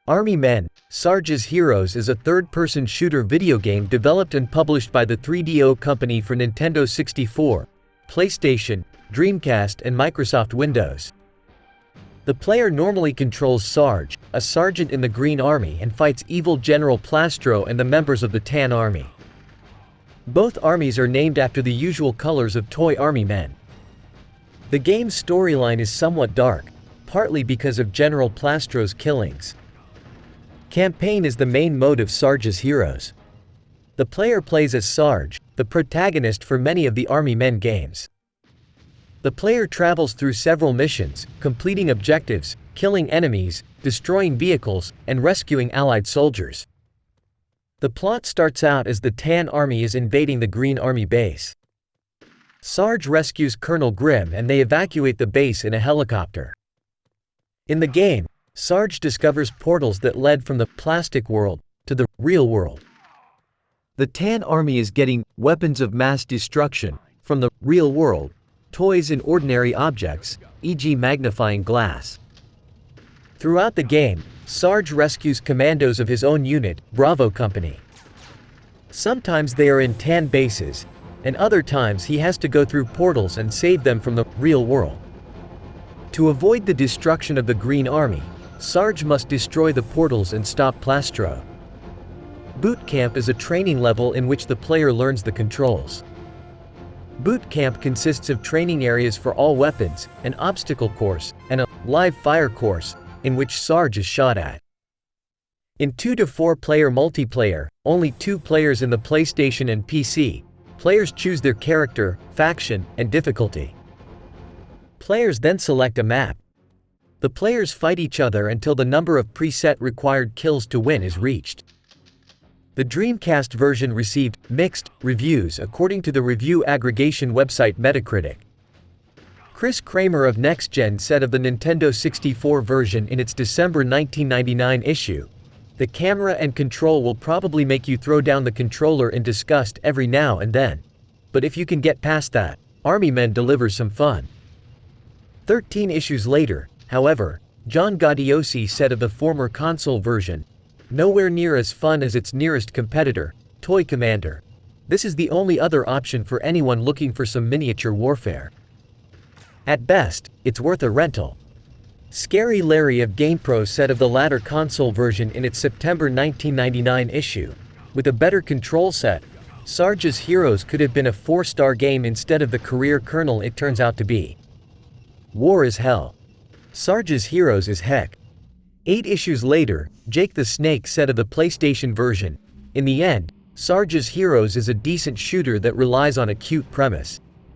Army Men, Sarge's Heroes is a third-person shooter video game developed and published by the 3DO company for Nintendo 64, PlayStation, Dreamcast and Microsoft Windows. The player normally controls Sarge, a sergeant in the Green Army, and fights evil General Plastro and the members of the Tan Army. Both armies are named after the usual colors of toy army men. The game's storyline is somewhat dark, partly because of General Plastro's killings. Campaign is the main mode of Sarge's Heroes. The player plays as Sarge, the protagonist for many of the Army Men games. The player travels through several missions, completing objectives, killing enemies, destroying vehicles, and rescuing allied soldiers. The plot starts out as the Tan Army is invading the Green Army base. Sarge rescues Colonel Grimm and they evacuate the base in a helicopter. In the game, Sarge discovers portals that led from the plastic world to the real world. The Tan Army is getting weapons of mass destruction from the real world, toys and ordinary objects, e.g. magnifying glass. Throughout the game, Sarge rescues commandos of his own unit, Bravo Company. Sometimes they are in Tan bases, and other times he has to go through portals and save them from the real world. To avoid the destruction of the Green Army, Sarge must destroy the portals and stop Plastro. Boot Camp is a training level in which the player learns the controls. Boot Camp consists of training areas for all weapons, an obstacle course, and a live fire course, in which Sarge is shot at. In 2 to 4 player multiplayer, only 2 players in the PlayStation and PC, players choose their character, faction, and difficulty. Players then select a map. The players fight each other until the number of preset required kills to win is reached. The Dreamcast version received mixed reviews according to the review aggregation website Metacritic. Chris Kramer of Next Gen said of the Nintendo 64 version in its December 1999 issue, "The camera and control will probably make you throw down the controller in disgust every now and then. But if you can get past that, Army Men delivers some fun." 13 issues later, however, John Gaudiosi said of the former console version, "Nowhere near as fun as its nearest competitor, Toy Commander. This is the only other option for anyone looking for some miniature warfare. At best, it's worth a rental." Scary Larry of GamePro said of the latter console version in its September 1999 issue, "With a better control set, Sarge's Heroes could have been a 4-star game instead of the career kernel it turns out to be. War is hell. Sarge's Heroes is heck." 8 issues later, Jake the Snake said of the PlayStation version, "In the end, Sarge's Heroes is a decent shooter that relies on a cute premise.